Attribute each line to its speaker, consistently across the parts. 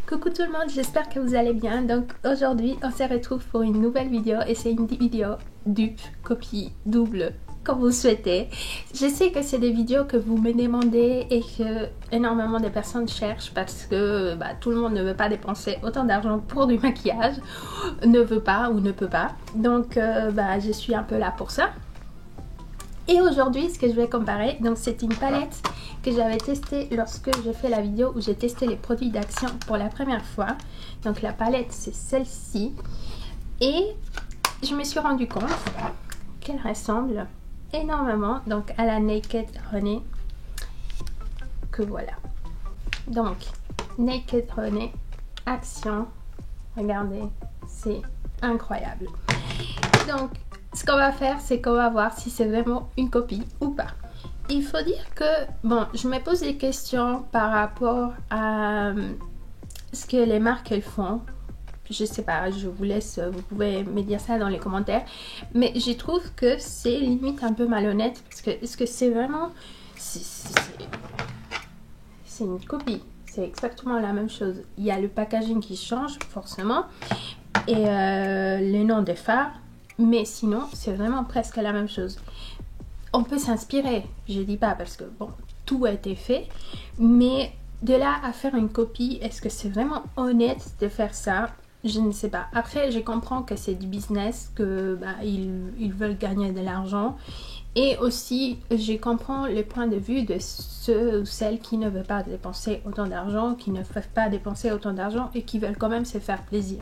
Speaker 1: Coucou tout le monde, j'espère que vous allez bien. Donc aujourd'hui on se retrouve pour une nouvelle vidéo et c'est une vidéo dupe, copie, double, comme vous souhaitez. Je sais que c'est des vidéos que vous me demandez et que énormément de personnes cherchent parce que tout le monde ne veut pas dépenser autant d'argent pour du maquillage, ne veut pas ou ne peut pas. Donc je suis un peu là pour ça. Et aujourd'hui, ce que je vais comparer, donc c'est une palette que j'avais testée lorsque j'ai fait la vidéo où j'ai testé les produits d'Action pour la première fois. Donc la palette, c'est celle-ci. Et je me suis rendu compte qu'elle ressemble énormément donc à la Naked Honey. Que voilà. Donc, Naked Honey, Action. Regardez, c'est incroyable. Donc, ce qu'on va faire, c'est qu'on va voir si c'est vraiment une copie ou pas. Il faut dire que, je me pose des questions par rapport à ce que les marques elles font. Je sais pas, je vous laisse, vous pouvez me dire ça dans les commentaires. Mais je trouve que c'est limite un peu malhonnête parce que est-ce que c'est vraiment... C'est une copie. C'est exactement la même chose. Il y a le packaging qui change forcément et les noms des fards. Mais sinon, c'est vraiment presque la même chose. On peut s'inspirer, je dis pas parce que tout a été fait. Mais de là à faire une copie, est-ce que c'est vraiment honnête de faire ça? Je ne sais pas. Après, je comprends que c'est du business, que ils veulent gagner de l'argent. Et aussi, je comprends le point de vue de ceux ou celles qui ne veulent pas dépenser autant d'argent, qui ne peuvent pas dépenser autant d'argent et qui veulent quand même se faire plaisir.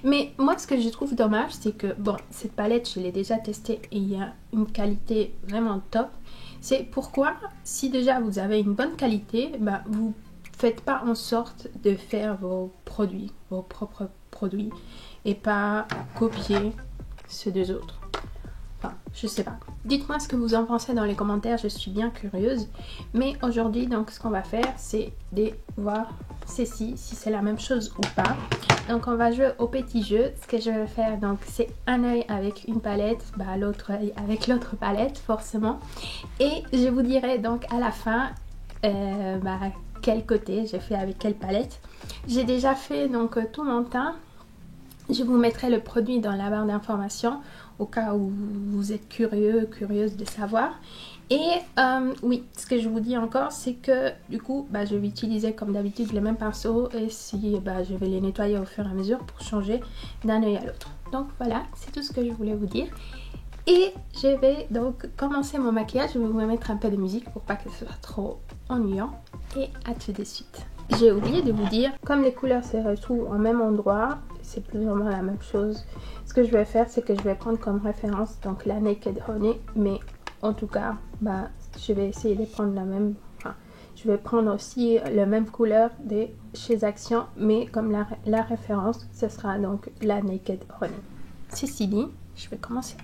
Speaker 1: Mais moi, ce que je trouve dommage, c'est que, cette palette, je l'ai déjà testée et il y a une qualité vraiment top. C'est pourquoi, si déjà vous avez une bonne qualité, vous faites pas en sorte de faire vos produits, vos propres produits et pas copier ceux des autres. Je sais pas. Dites-moi ce que vous en pensez dans les commentaires, je suis bien curieuse. Mais aujourd'hui, donc, ce qu'on va faire, c'est de voir si c'est la même chose ou pas. Donc, on va jouer au petit jeu. Ce que je vais faire, donc, c'est un œil avec une palette, l'autre œil avec l'autre palette, forcément. Et je vous dirai donc à la fin, quel côté j'ai fait avec quelle palette. J'ai déjà fait donc tout mon teint. Je vous mettrai le produit dans la barre d'informations au cas où vous êtes curieuse de savoir. Et oui, ce que je vous dis encore, c'est que du coup, je vais utiliser comme d'habitude les mêmes pinceaux et je vais les nettoyer au fur et à mesure pour changer d'un œil à l'autre. Donc voilà, c'est tout ce que je voulais vous dire. Et je vais donc commencer mon maquillage. Je vais vous mettre un peu de musique pour pas que ce soit trop ennuyant. Et à tout de suite. J'ai oublié de vous dire, comme les couleurs se retrouvent au même endroit, c'est plus ou moins la même chose. Ce que je vais faire, c'est que je vais prendre comme référence donc la Naked Honey, mais en tout cas, je vais essayer de prendre la même. Je vais prendre aussi la même couleur de chez Action, mais comme la référence, ce sera donc la Naked Honey. Ceci dit, je vais commencer.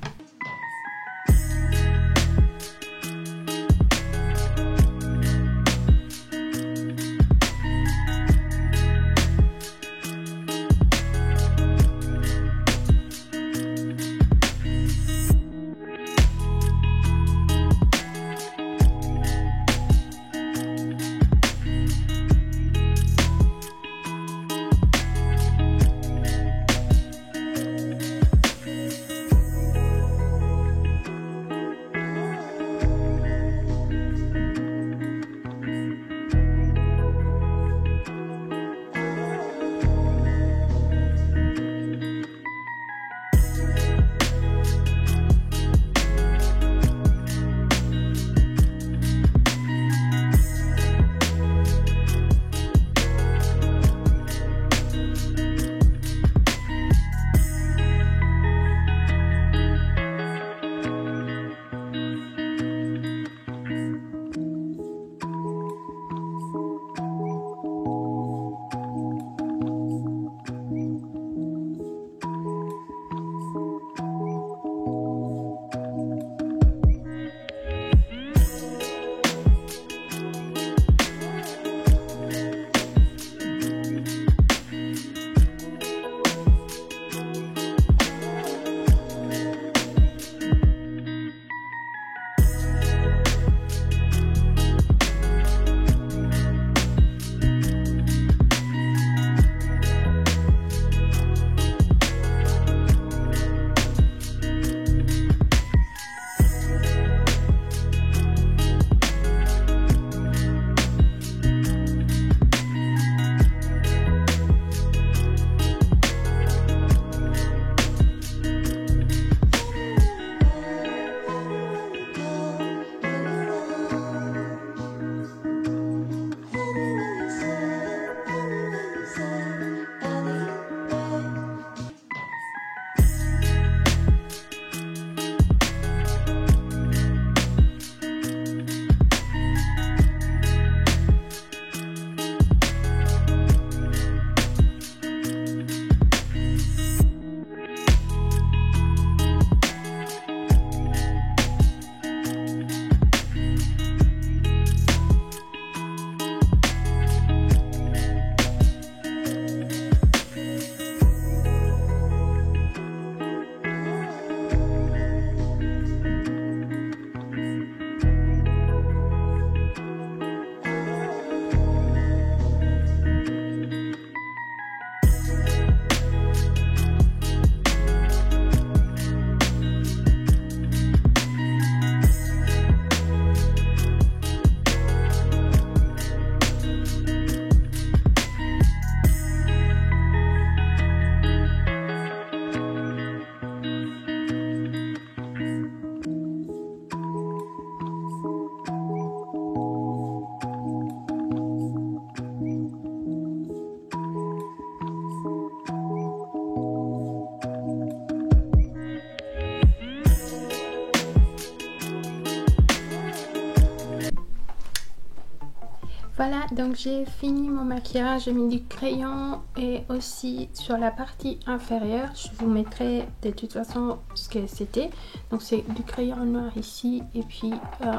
Speaker 1: Voilà, donc j'ai fini mon maquillage, j'ai mis du crayon et aussi sur la partie inférieure, je vous mettrai de toute façon ce que c'était. Donc c'est du crayon noir ici et puis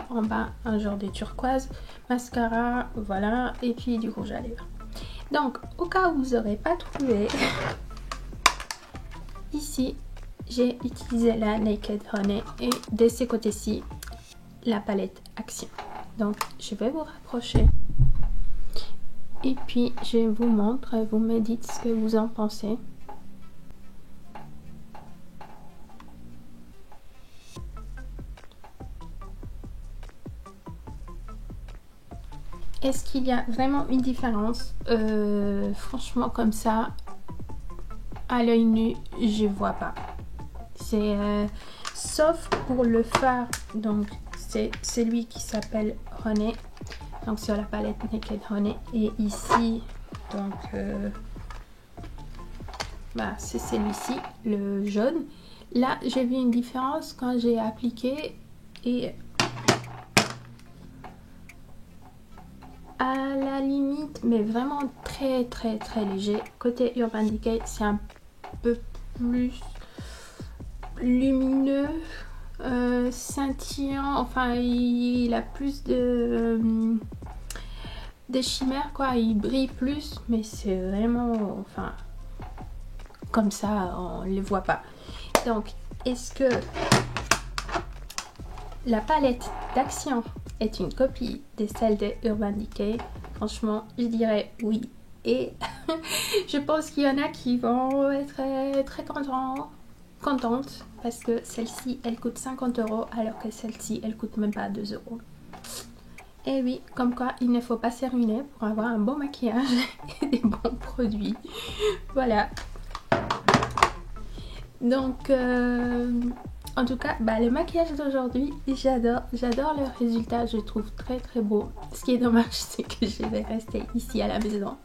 Speaker 1: en bas un genre de turquoise, mascara, voilà, et puis du rouge à lèvres. Donc au cas où vous n'aurez pas trouvé, ici j'ai utilisé la Naked Honey et de ce côté-ci la palette Action. Donc je vais vous rapprocher. Et puis, je vous montre, vous me dites ce que vous en pensez. Est-ce qu'il y a vraiment une différence? Franchement, comme ça, à l'œil nu, je vois pas. C'est sauf pour le fard, donc c'est celui qui s'appelle Honey. Donc sur la palette Naked Honey et ici donc bah, c'est celui-ci, le jaune. Là j'ai vu une différence quand j'ai appliqué et à la limite, mais vraiment très léger. Côté Urban Decay c'est un peu plus lumineux, scintillant, enfin il a plus de chimères quoi, il brille plus, mais c'est vraiment, enfin comme ça on les voit pas. Donc est-ce que la palette d'Action est une copie de celle de Urban Decay? Franchement je dirais oui, et je pense qu'il y en a qui vont être très contentes parce que celle-ci elle coûte 50 € alors que celle-ci elle coûte même pas 2 €. Et oui, comme quoi il ne faut pas se ruiner pour avoir un bon maquillage et des bons produits. Voilà. Donc en tout cas bah, le maquillage d'aujourd'hui j'adore le résultat, je trouve très beau. Ce qui est dommage c'est que je vais rester ici à la maison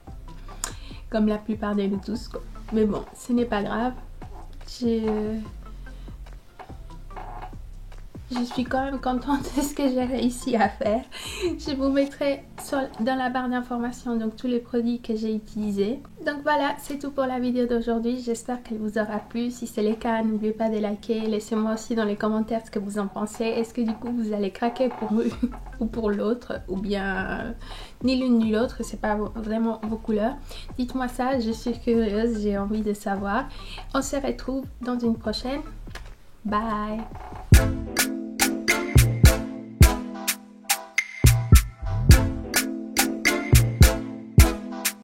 Speaker 1: comme la plupart de nous tous quoi. Mais bon, ce n'est pas grave. Je suis quand même contente de ce que j'ai réussi à faire. Je vous mettrai dans la barre d'informations donc tous les produits que j'ai utilisés. Donc voilà, c'est tout pour la vidéo d'aujourd'hui. J'espère qu'elle vous aura plu. Si c'est le cas, n'oubliez pas de liker. Laissez-moi aussi dans les commentaires ce que vous en pensez. Est-ce que du coup vous allez craquer pour l'une ou pour l'autre, ou bien ni l'une ni l'autre, c'est pas vraiment vos couleurs. Dites-moi ça, je suis curieuse, j'ai envie de savoir. On se retrouve dans une prochaine. Bye!